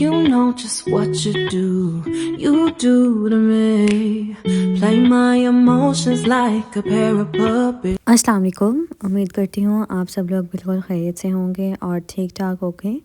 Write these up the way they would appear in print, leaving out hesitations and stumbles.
You know just what you do to me. Play my emotions like a pair of puppets. अस्सलाम वालेकुम। उम्मीद करती हूँ आप सब लोग बिल्कुल खैरियत से होंगे और ठीक ठाक होंगे।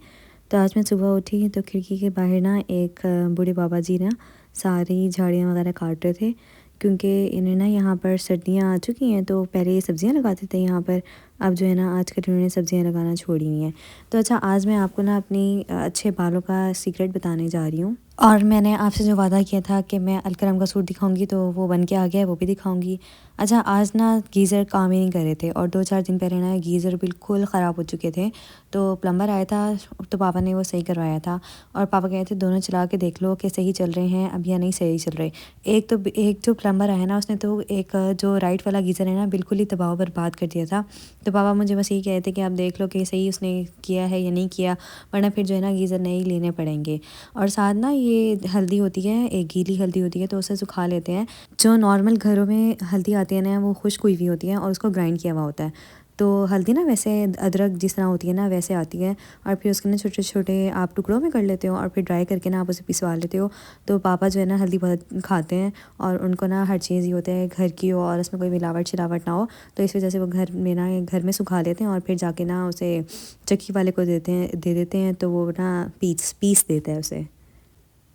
तो आज मैं सुबह उठी तो खिड़की के बाहर ना एक बूढ़े बाबा जी ना सारी झाड़ियाँ वगैरह काट रहे थे, क्योंकि इन्हें ना यहाँ पर सर्दियाँ आ चुकी हैं। तो पहले ये सब्ज़ियाँ लगाते थे यहाँ पर, अब जो है ना आजकल इन्होंने सब्ज़ियाँ लगाना छोड़ी हुई हैं। तो अच्छा, आज मैं आपको ना अपनी अच्छे बालों का सीक्रेट बताने जा रही हूँ। और मैंने आपसे जो वादा किया था कि मैं अलकरम का सूट दिखाऊंगी, तो वो बन के आ गया है, वो भी दिखाऊंगी। अच्छा, आज ना गीज़र काम ही नहीं कर रहे थे और 2-4 दिन पहले ना गीज़र बिल्कुल ख़राब हो चुके थे। तो प्लम्बर आया था, तो पापा ने वो सही करवाया था और पापा कहे थे दोनों चला के देख लो कि सही चल रहे हैं अब या नहीं सही चल रहे। एक जो प्लम्बर आया ना, उसने तो एक जो राइट वाला गीज़र है ना बिल्कुल ही तबाह बर्बाद कर दिया था। तो पापा मुझे बस यही कहे थे कि आप देख लो कि सही उसने किया है या नहीं किया, वरना फिर जो है ना गीज़र नए ही लेने पड़ेंगे। और साथ ना ये हल्दी होती है, एक गीली हल्दी होती है, तो उसे सुखा लेते हैं। जो नॉर्मल घरों में हल्दी आती है ना, वो खुश्क हुई हुई होती है और उसको ग्राइंड किया हुआ होता है। तो हल्दी ना वैसे अदरक जिस तरह होती है ना वैसे आती है, और फिर उसके ना छोटे छोटे आप टुकड़ों में कर लेते हो और फिर ड्राई करके ना आप उसे पिसवा लेते हो। तो पापा जो है ना हल्दी बहुत खाते हैं और उनको ना हर चीज़ ये होता है घर की हो और उसमें कोई मिलावट शिलावट ना हो, तो इस वजह से वो घर में सुखा लेते हैं और फिर जाके ना उसे चक्की वाले को दे देते हैं, तो वो ना पीस देता है उसे।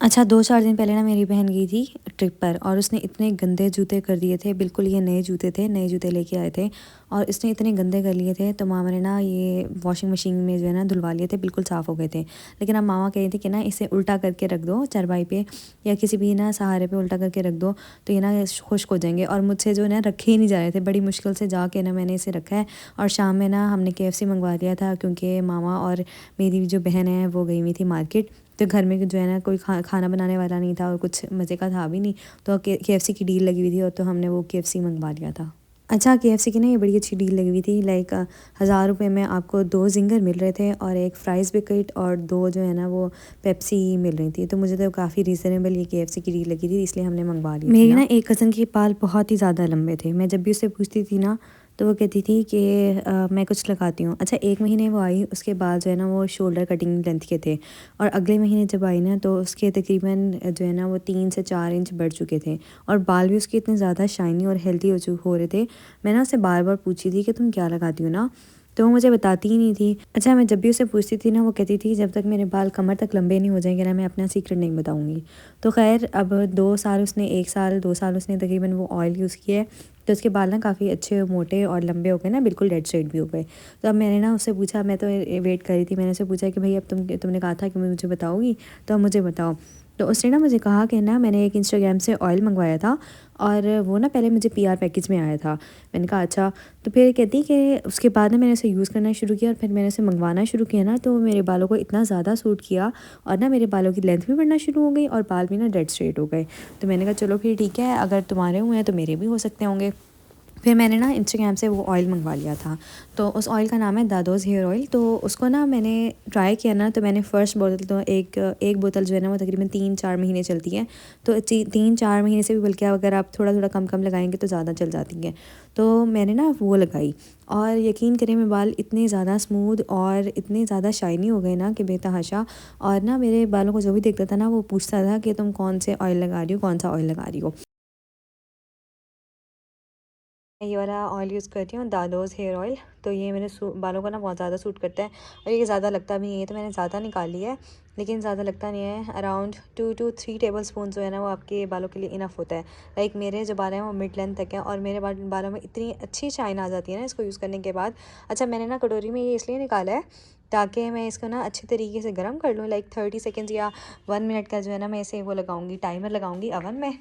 अच्छा, 2-4 दिन पहले ना मेरी बहन गई थी ट्रिप पर और उसने इतने गंदे जूते कर दिए थे, बिल्कुल ये नए जूते थे, नए जूते लेके आए थे और इसने इतने गंदे कर लिए थे। तो मामा ने ना ये वॉशिंग मशीन में जो है ना धुलवा लिए थे, बिल्कुल साफ़ हो गए थे। लेकिन अब मामा कह रही थी कि ना इसे उल्टा करके रख दो चारपाई पे या किसी भी ना सहारे पे उल्टा करके रख दो, तो ये ना खुश्क हो जाएंगे। और मुझसे जो है ना रखे ही नहीं जा रहे थे, बड़ी मुश्किल से जाके ना मैंने इसे रखा है। और शाम में ना हमने KFC मंगवा लिया था, क्योंकि मामा और मेरी जो बहन है वो गई हुई थी मार्केट। तो घर में जो है ना कोई खाना बनाने वाला नहीं था और कुछ मज़े का था भी नहीं, तो KFC की डील लगी हुई थी और तो हमने वो KFC मंगवा लिया था। अच्छा, KFC की ना ये बड़ी अच्छी डील लगी हुई थी, लाइक 1000 रुपये में आपको 2 जिंगर मिल रहे थे और एक फ्राइज़ बिकेट और 2 जो है ना वो पेप्सी मिल रही थी। तो मुझे तो काफ़ी रीज़नेबल ये KFC की डील लगी थी, इसलिए हमने मंगवा ली। मेरी ना एक कज़न के बाल बहुत ही ज़्यादा लंबे थे, मैं जब भी उससे पूछती थी ना तो वो कहती थी कि मैं कुछ लगाती हूँ। अच्छा, 1 महीने वो आई, उसके बाल जो है ना वो शोल्डर कटिंग लेंथ के थे और अगले महीने जब आई ना तो उसके तकरीबन जो है ना वो 3 से 4 इंच बढ़ चुके थे और बाल भी उसके इतने ज़्यादा शाइनी और हेल्दी हो रहे थे। मैं ना उससे बार बार पूछी थी कि तुम क्या लगाती हो ना, तो वो मुझे बताती ही नहीं थी। अच्छा, मैं जब भी उसे पूछती थी ना वो कहती थी जब तक मेरे बाल कमर तक लंबे नहीं हो जाएंगे ना मैं अपना सीक्रेट नहीं बताऊंगी। तो खैर, अब 2 साल उसने 1 साल 2 साल उसने तकरीबन वो ऑयल यूज़ किया है, तो उसके बाल ना काफ़ी अच्छे मोटे और लंबे हो गए ना, बिल्कुल डेड स्ट्रेट भी हो गए। तो अब मैंने ना उससे पूछा, मैं तो वेट कर रही थी, मैंने उससे पूछा कि भाई अब तुमने कहा था कि मुझे बताओगी, तो अब मुझे बताओ। तो उसने ना मुझे कहा कि ना मैंने एक इंस्टाग्राम से ऑयल मंगवाया था और वो ना पहले मुझे PR पैकेज में आया था। मैंने कहा अच्छा। तो फिर कहती कि उसके बाद ना मैंने उसे यूज़ करना शुरू किया और फिर मैंने उसे मंगवाना शुरू किया ना, तो मेरे बालों को इतना ज़्यादा सूट किया और ना मेरे बालों की लेंथ भी बढ़ना शुरू हो गई और बाल भी ना डेड स्ट्रेट हो गए। तो मैंने कहा चलो फिर ठीक है, अगर तुम्हारे हुए हैं तो मेरे भी हो सकते होंगे। फिर मैंने ना इंस्टाग्राम से वो ऑयल मंगवा लिया था, तो उस ऑयल का नाम है दादोस हेयर ऑयल। तो उसको ना मैंने ट्राई किया ना, तो मैंने फ़र्स्ट बोतल तो एक बोतल जो है ना वो तकरीबन 3-4 महीने चलती है। तो 3-4 महीने से भी बल्कि अगर आप थोड़ा थोड़ा कम कम लगाएंगे तो ज़्यादा चल जाती है। तो मैंने ना वो लगाई और यकीन करें मेरे बाल इतने ज़्यादा स्मूथ और इतने ज़्यादा शाइनी हो गए ना कि बेतहाशा। और ना मेरे बालों को जो भी देखता था ना वो पूछता था कि तुम कौन से ऑयल लगा रही हो, कौन सा ऑयल लगा रही हो। ये वाला ऑयल यूज़ करती हूँ, दादोस हेयर ऑयल। तो ये मेरे बालों को ना बहुत ज़्यादा सूट करता है और ये ज़्यादा लगता भी नहीं है, तो मैंने ज़्यादा निकाल लिया है, लेकिन ज़्यादा लगता नहीं है। अराउंड 2 to 3 टेबल स्पून जो है ना वो आपके बालों के लिए इनफ होता है। लाइक मेरे जो बाल हैं वो मिड लेंथ तक है और मेरे बालों में इतनी अच्छी शाइन आ जाती है ना इसको यूज़ करने के बाद। अच्छा, मैंने ना कटोरी में ये इसलिए निकाला है ताकि मैं इसको ना अच्छे तरीके से गर्म कर लूँ, लाइक 30 सेकेंड्स या 1 मिनट का जो है ना मैं इसे वो लगाऊंगी, टाइमर लगाऊंगी अवन में।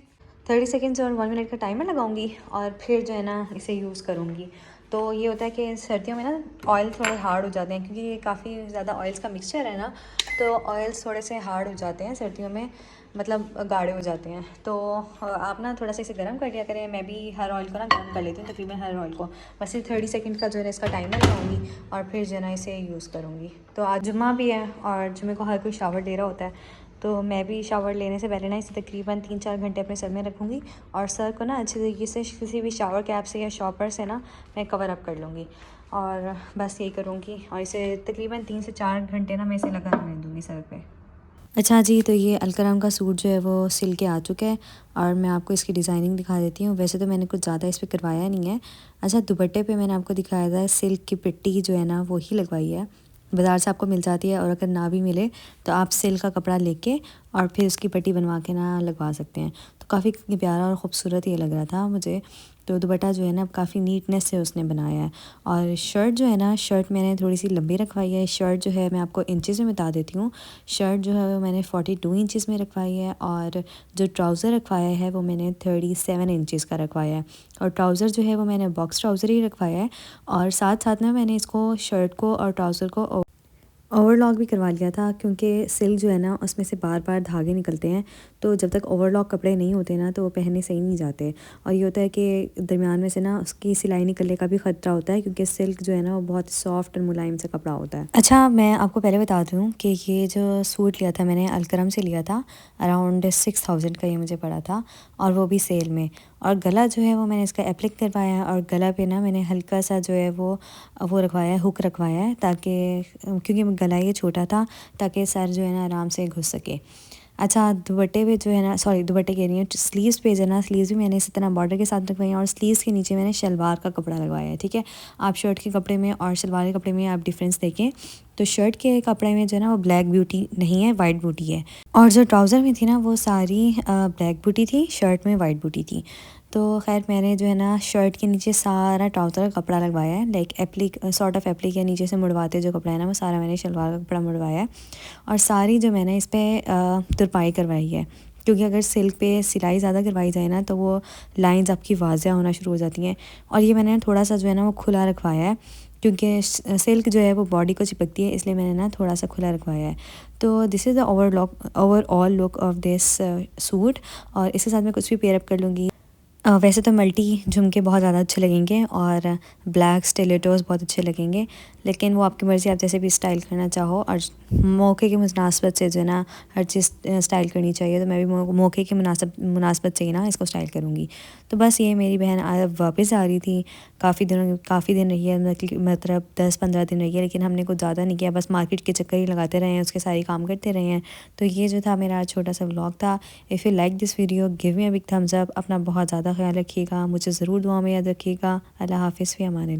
30 सेकेंड्स और 1 मिनट का टाइमर लगाऊंगी और फिर जो है ना इसे यूज़ करूँगी। तो ये होता है कि सर्दियों में ना ऑयल थोड़े हार्ड हो जाते हैं, क्योंकि ये काफ़ी ज़्यादा ऑयल्स का मिक्सचर है ना, तो ऑयल्स थोड़े से हार्ड हो जाते हैं सर्दियों में, मतलब गाढ़े हो जाते हैं। तो आप ना थोड़ा सा इसे गर्म कर दिया करें। मैं भी हर ऑयल को ना गर्म कर लेती हूँ, तकरीबन हर ऑयल को बस 30 सेकेंड का जो है इसका टाइमर लगाऊंगी और फिर जो है ना इसे यूज़ करूँगी। तो आज जुम्मा भी है और जुम्मे को हर कोई शावर ले रहा होता है, तो मैं भी शावर लेने से पहले ना इसे तकरीबन 3-4 घंटे अपने सर में रखूँगी और सर को ना अच्छे तरीके से किसी भी शावर कैप से या शॉपर से ना मैं कवर अप कर लूँगी और बस यही करूँगी और इसे तकरीबन 3 से 4 घंटे ना मैं इसे लगा रहने दूँगी सर पे। अच्छा जी, तो ये अलकरम का सूट जो है वो सिल के आ चुका है और मैं आपको इसकी डिज़ाइनिंग दिखा देती हूँ। वैसे तो मैंने कुछ ज़्यादा इस पे करवाया नहीं है। अच्छा, दुपट्टे पे मैंने आपको दिखाया था सिल्क की पट्टी जो है ना वो ही लगवाई है। बाज़ार से आपको मिल जाती है और अगर ना भी मिले तो आप सिल्क का कपड़ा लेके और फिर उसकी पट्टी बनवा के ना लगवा सकते हैं। तो काफ़ी प्यारा और ख़ूबसूरत ये लग रहा था मुझे। तो दुपट्टा जो है ना काफ़ी नीटनेस से उसने बनाया है। और शर्ट जो है ना, शर्ट मैंने थोड़ी सी लंबी रखवाई है। शर्ट जो है मैं आपको इंचेस में बता देती हूँ। शर्ट जो है वो मैंने 42 इंचेस में रखवाई है और जो ट्राउज़र रखवाया है वो मैंने 37 इंचेस का रखवाया है। और ट्राउज़र जो है वो मैंने बॉक्स ट्राउज़र ही रखवाया है और साथ साथ ना मैंने इसको शर्ट को और ट्राउज़र को ओवरलॉक भी करवा लिया था, क्योंकि सिल्क जो है ना उसमें से बार बार धागे निकलते हैं। तो जब तक ओवरलॉक कपड़े नहीं होते ना तो वो पहनने सही नहीं जाते। और ये होता है कि दरमियान में से ना उसकी सिलाई निकलने का भी ख़तरा होता है, क्योंकि सिल्क जो है ना वो बहुत सॉफ्ट और मुलायम से कपड़ा होता है। अच्छा, मैं आपको पहले बता दूँ कि ये जो सूट लिया था मैंने अलकरम से लिया था। अराउंड 6000 का ये मुझे पड़ा था और वो भी सेल में। और गला जो है वो मैंने इसका एप्लिक करवाया है और गला पे ना मैंने हल्का सा जो है वो रखवाया है, हुक रखवाया है, ताकि क्योंकि गला ये छोटा था ताकि सर जो है ना आराम से घुस सके। अच्छा, दुपट्टे पे जो है ना, सॉरी दुपट्टे कह रही हूँ, स्लीव्स पे जो है ना, स्लीव्स भी मैंने इसी तरह बॉर्डर के साथ रखवाई है और स्लीव्स के नीचे मैंने शलवार का कपड़ा लगवाया है। ठीक है, आप शर्ट के कपड़े में और शलवार के कपड़े में आप डिफरेंस देखें तो शर्ट के कपड़े में जो है ना वो ब्लैक ब्यूटी नहीं है, वाइट ब्यूटी है। और जो ट्राउज़र में थी ना वो सारी ब्लैक ब्यूटी थी, शर्ट में वाइट ब्यूटी थी। तो खैर मैंने जो है ना शर्ट के नीचे सारा ट्राउज़र का कपड़ा लगवाया है, like applique sort of applique या नीचे से मुड़वाते जो कपड़ा है ना वो सारा मैंने शलवार का कपड़ा मुड़वाया है। और सारी जो मैंने इस पर तुरपाई करवाई है, क्योंकि अगर सिल्क पे सिलाई ज़्यादा करवाई जाए ना तो वो लाइंस आपकी वाज़िया होना शुरू हो जाती हैं। और ये मैंने थोड़ा सा जो है ना वो खुला रखवाया है, क्योंकि सिल्क जो है वो बॉडी को चिपकती है, इसलिए मैंने ना थोड़ा सा खुला रखवाया है। तो this is the overall look of this suit. और इसके साथ मैं कुछ भी पेयर अप कर लूँगी। वैसे तो मल्टी झुमके बहुत ज़्यादा अच्छे लगेंगे और ब्लैक स्टिलेटोज़ बहुत अच्छे लगेंगे, लेकिन वो आपकी मर्ज़ी, आप जैसे भी स्टाइल करना चाहो। और मौके के मुनासबत से जो है ना हर चीज़ स्टाइल करनी चाहिए, तो मैं भी मौके के मुनासबत से ही ना इसको स्टाइल करूँगी। तो बस ये मेरी बहन वापस आ रही थी, काफ़ी दिन रही है, मतलब 10-15 दिन रही है, लेकिन हमने कुछ ज़्यादा नहीं किया, बस मार्केट के चक्कर ही लगाते रहे हैं, उसके सारे काम करते रहे हैं। तो ये जो था मेरा छोटा सा व्लॉग था। If you like this video give me a big thumbs up. अपना बहुत ज़्यादा ख्याल रखिएगा, मुझे ज़रूर दुआ में याद रखिएगा। अल्लाह हाफ़िज़, फ़ी अमान अल्लाह।